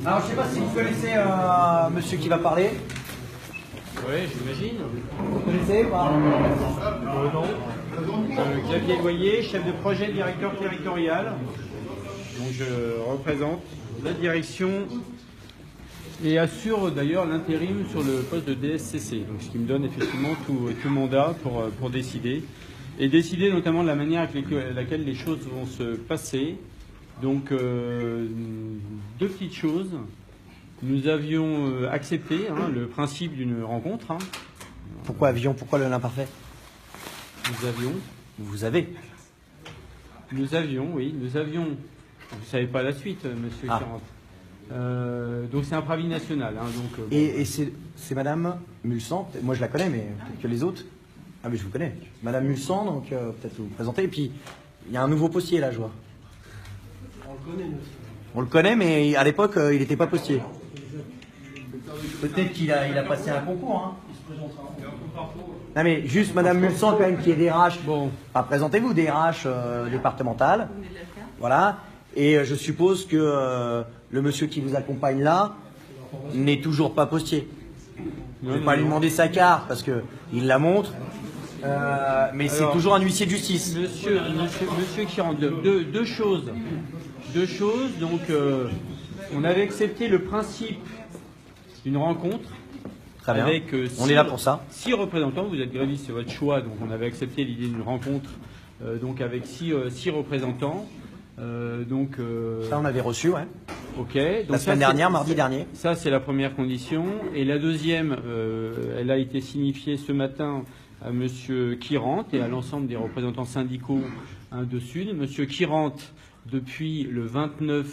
Alors, je ne sais pas si vous connaissez monsieur qui va parler. Oui, j'imagine. Vous connaissez pas Non. Xavier Loyer, chef de projet, directeur territorial. Donc je représente la direction et assure d'ailleurs l'intérim sur le poste de DSCC. Donc ce qui me donne effectivement tout mandat pour décider. Et décider notamment de la manière avec laquelle les choses vont se passer. Donc deux petites choses. Nous avions accepté le principe d'une rencontre. Pourquoi avion? Pourquoi le l'imparfait? Nous avions. Vous avez. Nous avions, oui. Nous avions. Vous ne savez pas la suite, monsieur Kirant. Donc c'est un préavis national. Et c'est Madame Mulsan. Moi je la connais, mais peut-être que les autres. Ah mais je vous connais. Madame Mulsan, donc peut-être vous présenter. Et puis il y a un nouveau postier là, je vois. On le connaît, monsieur. On le connaît, mais à l'époque il n'était pas postier. Peut-être qu'il a passé un concours. Il se présentera. Non mais juste Madame Mulsan quand même qui est DRH. Bon, présentez-vous DRH départementale. Voilà. Et je suppose que le monsieur qui vous accompagne là n'est toujours pas postier. Je ne vais pas lui demander sa carte parce que il la montre. Mais c'est toujours un huissier de justice. Monsieur Kirant, deux choses. Donc, on avait accepté le principe d'une rencontre. Très bien. Avec, on est là pour ça. 6 représentants. Vous êtes gréviste, c'est votre choix. Donc, on avait accepté l'idée d'une rencontre donc avec 6 représentants. Ça, on avait reçu, ouais. Ok. Donc la semaine dernière, mardi dernier. Ça, c'est la première condition. Et la deuxième, elle a été signifiée ce matin à Monsieur Kirant et à l'ensemble des représentants syndicaux de Sud. Monsieur Kirant, depuis le 29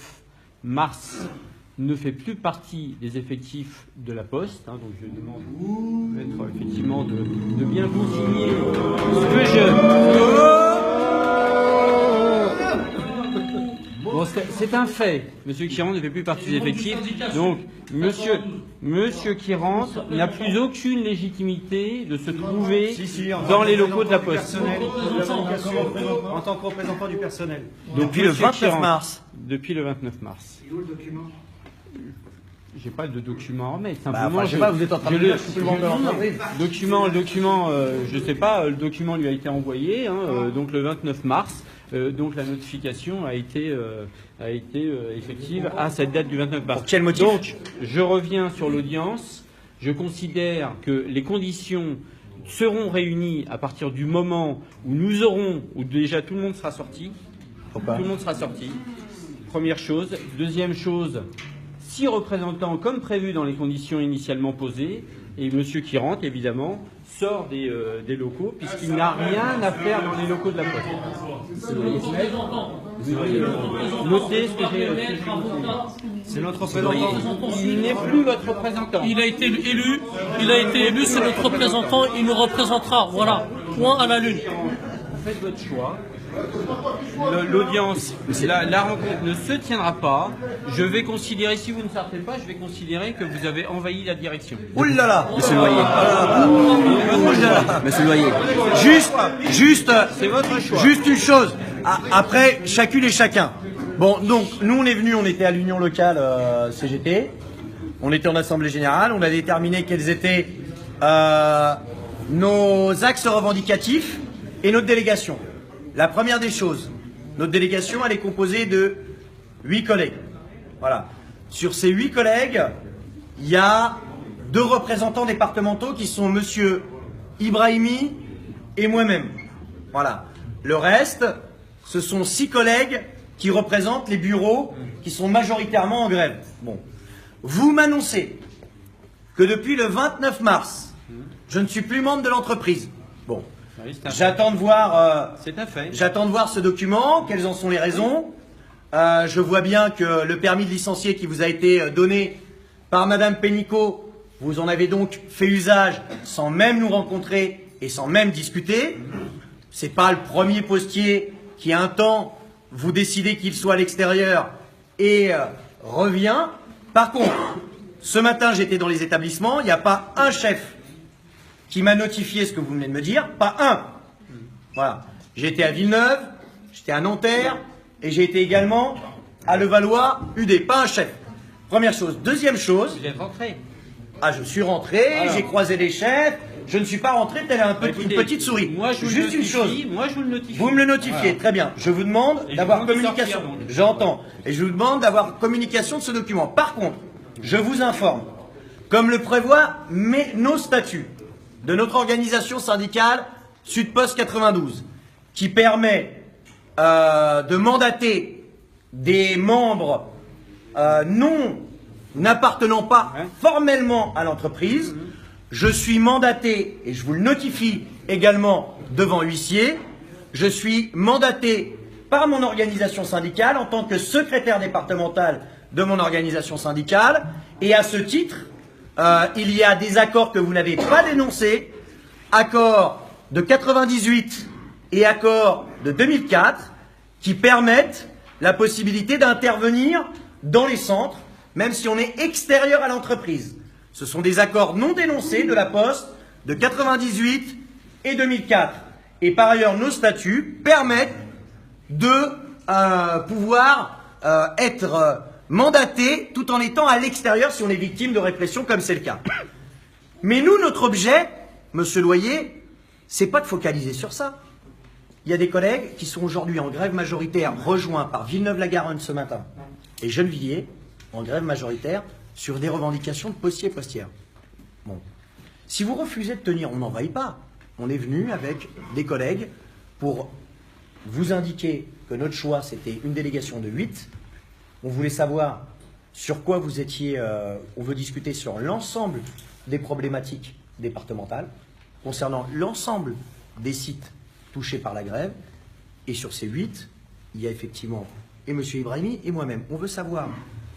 mars, ne fait plus partie des effectifs de la Poste. Donc je demande effectivement de bien consigner ce que je... Bon, c'est un fait. Monsieur Kirant ne fait plus partie des effectifs. Donc, Monsieur Kirant n'a plus aucune légitimité de se trouver dans les locaux de la Poste. En tant que représentant du personnel. Depuis le 29 mars. Depuis le 29 mars. Et où le document? J'ai pas de document à remettre. Simplement, je sais pas, vous êtes en train de dire que je suis plus le d'entreprise. Le document, je sais pas, le document lui a été envoyé, donc le 29 mars. Donc la notification a été effective à cette date du 29 mars. Pour quel motif? Donc, je reviens sur l'audience. Je considère que les conditions seront réunies à partir du moment où nous aurons, où déjà tout le monde sera sorti. Pourquoi? Tout le monde sera sorti. Première chose. Deuxième chose, 6 représentants comme prévu dans les conditions initialement posées. Et M. Kirant, évidemment, sort des locaux puisqu'il n'a rien à faire dans les locaux de la Poste. Notez ce que j'ai noté. C'est notre représentant. Il n'est plus votre représentant. Il a été élu, c'est notre représentant, il nous représentera. Voilà, point à la lune. Vous faites votre choix. L'audience, la rencontre ne se tiendra pas. Je vais considérer, si vous ne sortez pas, je vais considérer que vous avez envahi la direction. Ouh là là, Monsieur Loyer. Monsieur Loyer. Juste, C'est votre choix. juste une chose. Après, chacune et chacun. Bon, donc, nous, on est venus, on était à l'union locale CGT. On était en assemblée générale. On a déterminé quels étaient nos axes revendicatifs et notre délégation. La première des choses, notre délégation, elle est composée de 8 collègues. Voilà. Sur ces 8 collègues, il y a 2 représentants départementaux qui sont Monsieur Ibrahimi et moi-même. Voilà. Le reste, ce sont 6 collègues qui représentent les bureaux qui sont majoritairement en grève. Bon. Vous m'annoncez que depuis le 29 mars, je ne suis plus membre de l'entreprise. Bon. J'attends de voir. C'est un fait. J'attends de voir ce document. Quelles en sont les raisons? Je vois bien que le permis de licencier qui vous a été donné par Madame Pénicaud, vous en avez donc fait usage sans même nous rencontrer et sans même discuter. C'est pas le premier postier qui un temps vous décidez qu'il soit à l'extérieur et revient. Par contre, ce matin j'étais dans les établissements, il n'y a pas un chef qui m'a notifié ce que vous venez de me dire, pas un. Voilà. J'étais à Villeneuve, j'étais à Nanterre, et j'ai été également à Levallois, UD, pas un chef. Première chose. Deuxième chose. Vous êtes rentré. Ah, je suis rentré, Voilà. j'ai croisé les chefs, je ne suis pas rentré tel une petite souris. Moi, je vous Juste le une chose. notifie. Moi, je vous le notifie. Vous me le notifiez, Voilà. très bien. Je vous demande Et d'avoir je vous demande de communication. sortir, donc. J'entends. Et je vous demande d'avoir communication de ce document. Par contre, je vous informe, comme le prévoient nos statuts de notre organisation syndicale Sud-Post 92, qui permet de mandater des membres n'appartenant pas formellement à l'entreprise. Je suis mandaté, et je vous le notifie également devant huissier, je suis mandaté par mon organisation syndicale en tant que secrétaire départemental de mon organisation syndicale, et à ce titre, il y a des accords que vous n'avez pas dénoncés, accords de 98 et accords de 2004, qui permettent la possibilité d'intervenir dans les centres, même si on est extérieur à l'entreprise. Ce sont des accords non dénoncés de la Poste de 98 et 2004. Et par ailleurs, nos statuts permettent de pouvoir être mandatés tout en étant à l'extérieur si on est victime de répression, comme c'est le cas. Mais nous, notre objet, Monsieur Loyer, c'est pas de focaliser sur ça. Il y a des collègues qui sont aujourd'hui en grève majoritaire, rejoints par Villeneuve-la-Garonne ce matin et Gennevilliers, en grève majoritaire, sur des revendications de postiers et postières. Bon. Si vous refusez de tenir, on n'envahit pas. On est venu avec des collègues pour vous indiquer que notre choix, c'était une délégation de 8. On voulait savoir sur quoi vous étiez... on veut discuter sur l'ensemble des problématiques départementales, concernant l'ensemble des sites touchés par la grève. Et sur ces 8, il y a effectivement et M. Ibrahimi et moi-même. On veut savoir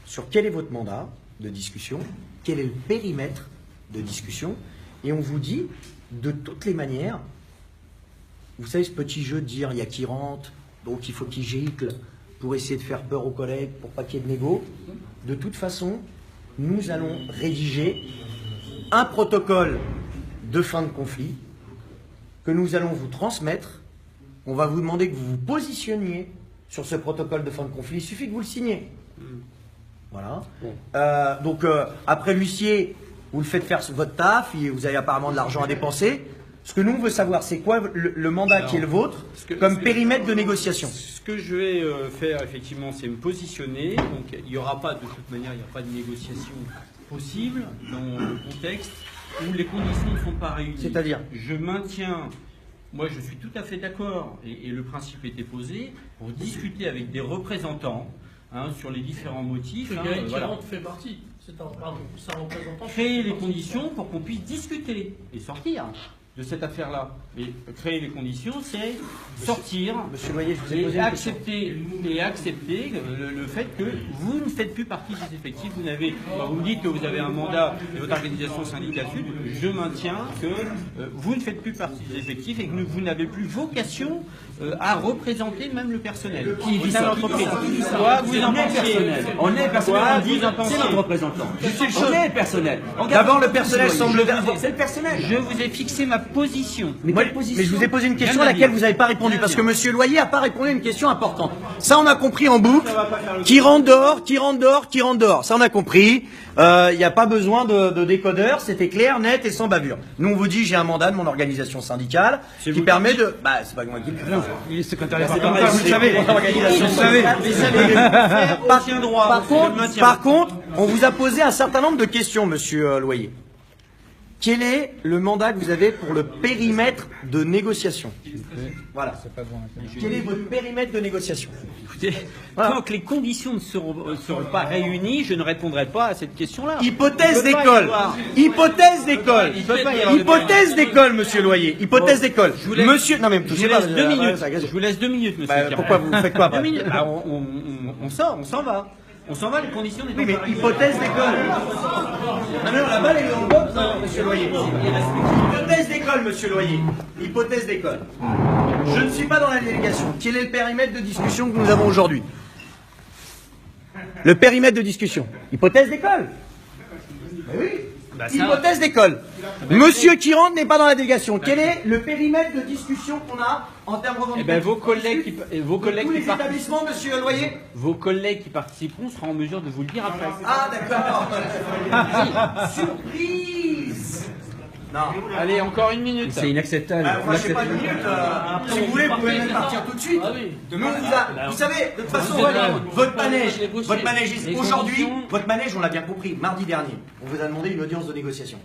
sur quel est votre mandat de discussion, quel est le périmètre de discussion, et on vous dit de toutes les manières, vous savez ce petit jeu de dire il y a qui rentre, donc il faut qu'il gicle pour essayer de faire peur aux collègues, pour pas qu'il y ait de négo. De toute façon, nous allons rédiger un protocole de fin de conflit que nous allons vous transmettre. On va vous demander que vous vous positionniez sur ce protocole de fin de conflit. Il suffit que vous le signiez. Voilà. Après l'huissier, vous le faites faire votre taf, et vous avez apparemment de l'argent à dépenser. Ce que nous, on veut savoir, c'est quoi le mandat qui est le vôtre comme périmètre de négociation. Ce que je vais faire, effectivement, c'est me positionner. Donc, il n'y aura pas, de toute manière, il n'y a pas de négociation possible dans le contexte où les conditions ne sont pas réunies. C'est-à-dire ? Je maintiens... Moi, je suis tout à fait d'accord, et le principe était posé, pour discuter avec des représentants sur les différents motifs. Qui fait partie. C'est un représentant. Créer les conditions pour qu'on puisse discuter et sortir de cette affaire-là. Et créer les conditions, c'est sortir Monsieur Loyer, je vous ai posé et une question. accepter le fait que vous ne faites plus partie des effectifs. Vous me dites que vous avez un mandat de votre organisation syndicale Sud. Je maintiens que vous ne faites plus partie des effectifs et que vous n'avez plus vocation à représenter même le personnel. Qui dit ça? Quoi vous en pensez? On est personnel, Quoi on dit, vous en pensez? c'est notre représentant. On est personnel. D'abord, le personnel semble... C'est le personnel. Je vous ai fixé ma position. Mais Moi, quelle position? mais je vous ai posé une question à Bien laquelle dire. vous n'avez pas répondu, Bien parce que dire. Monsieur Loyer n'a pas répondu à une question importante. Ça, on a compris en boucle. Qui rentre dehors, qui rentre dehors, qui rentre dehors. Ça, on a compris. Il n'y a pas besoin de décodeur. C'était clair, net et sans bavure. Nous, on vous dit, j'ai un mandat de mon organisation syndicale qui permet de... Bah, c'est pas moi qui le dis. Il est secrétaire C'est départemental, vous le savez. l'organisation Vous le savez. Par contre, on vous a posé un certain nombre de questions, Monsieur Loyer. Quel est le mandat que vous avez pour le périmètre de négociation? Voilà. Quel est votre périmètre de négociation? Écoutez, Voilà. tant que les conditions ne seront pas réunies, je ne répondrai pas à cette question-là. Hypothèse Il peut pas y d'école. avoir. Hypothèse d'école. Il peut pas y avoir de Hypothèse d'école, Monsieur Loyer. Hypothèse d'école. Je vous laisse- Monsieur, non mais me Je vous touchez pas. laisse 2 minutes. Je vous laisse 2 minutes, monsieur. Bah, Carrère. pourquoi vous faites quoi après 2 minutes. Bah, on sort, on s'en va. On s'en va, les conditions n'étant Oui, mais pas réunies. hypothèse d'école. Non, non, la balle est dans le box, hein, Monsieur Loyer. Hypothèse d'école, Monsieur Loyer. Hypothèse d'école. Je ne suis pas dans la délégation. Quel est le périmètre de discussion que nous avons aujourd'hui? Le périmètre de discussion. Hypothèse d'école. Mais oui. Hypothèse d'école. Monsieur qui rentre n'est pas dans la délégation. Quel est le périmètre de discussion qu'on a en termes revendicatifs? Vos collègues Vos collègues qui participeront seront en mesure de vous le dire après. Ah d'accord. Surprise. Non. Allez, encore une minute. C'est inacceptable. Moi, je sais pas une minute. Si vous voulez, vous pouvez même partir tout de suite. Ah oui. Nous, vous savez, de toute façon, votre manège, aujourd'hui, votre manège, on l'a bien compris, mardi dernier, on vous a demandé une audience de négociation.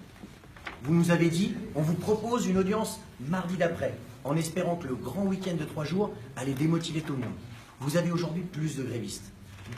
Vous nous avez dit, on vous propose une audience mardi d'après, en espérant que le grand week-end de 3 jours allait démotiver tout le monde. Vous avez aujourd'hui plus de grévistes.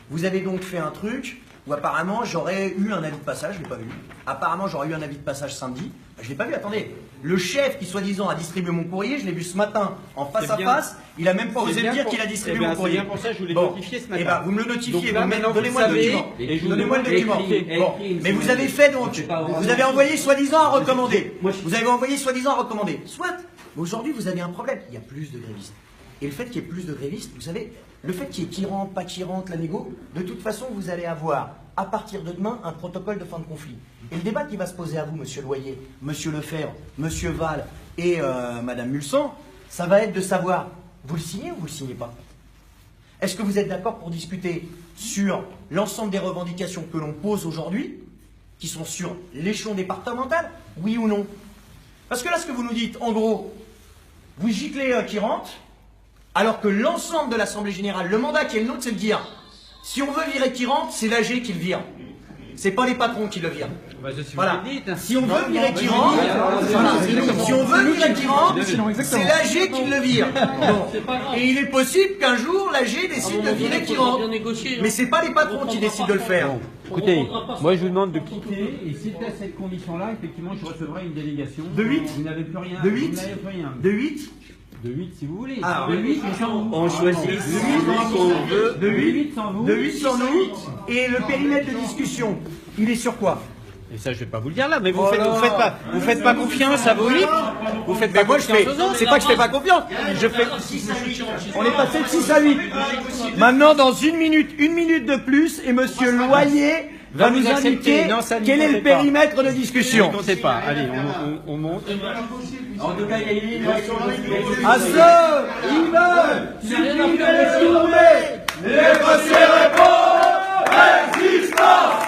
Vous avez donc fait un truc où apparemment j'aurais eu un avis de passage, je ne l'ai pas vu. Apparemment j'aurais eu un avis de passage samedi, je ne l'ai pas vu, attendez. Le chef qui soi-disant a distribué mon courrier, je l'ai vu ce matin en face à face, il a même pas osé me dire qu'il a distribué mon courrier. C'est bien pour ça que je voulais notifier ce matin. Eh ben, vous me le notifiez, Donc, donnez-moi le document. Donnez-moi le document. Bon. Mais vous avez fait donc, vous avez envoyé soi-disant à recommander. Vous avez envoyé soi-disant à recommander. Soit, mais aujourd'hui vous avez un problème, il y a plus de grévistes. Et le fait qu'il y ait plus de grévistes, vous savez, le fait qu'il y ait qui rentre, pas qui rentre, la négo, de toute façon, vous allez avoir, à partir de demain, un protocole de fin de conflit. Et le débat qui va se poser à vous, monsieur Loyer, monsieur Lefebvre, monsieur Val et madame Mulsan, ça va être de savoir, vous le signez ou vous le signez pas? Est-ce que vous êtes d'accord pour discuter sur l'ensemble des revendications que l'on pose aujourd'hui, qui sont sur l'échelon départemental, oui ou non? Parce que là, ce que vous nous dites, en gros, vous giclez qui rentre, alors que l'ensemble de l'Assemblée Générale, le mandat qui est le nôtre, c'est de dire, si on veut virer qui rentre, c'est l'AG qui le vire. C'est pas les patrons qui le virent. Voilà. Si on veut virer qui rentre, si on veut virer qui rentre, c'est l'AG qui le vire. Bon. Et il est possible qu'un jour, l'AG décide de virer qui rentre. Mais c'est pas les patrons qui décident de le faire. Écoutez, moi je vous demande de quitter, et si à cette condition-là, effectivement, je recevrai une délégation. De 8 Vous n'avez plus rien. De 8 De 8 De 8 si vous voulez. Ah, de 8 sans vous. On choisit celui qu'on veut. De 8 sans vous. De 8 sans nous. Et le périmètre de discussion, il est sur quoi? Et ça, je vais pas vous le dire là, mais vous faites pas confiance à vos 8. Vous faites pas confiance aux autres. C'est pas que je fais pas confiance. On est passé de 6 à 8. Maintenant, dans une minute de plus, et monsieur Loyer va nous indiquer quel est le périmètre de discussion. Ne comptez pas. Allez, on monte. En tout cas, il y a une ligne. À ceux qui veulent supprimer les journées, les répondre résistance.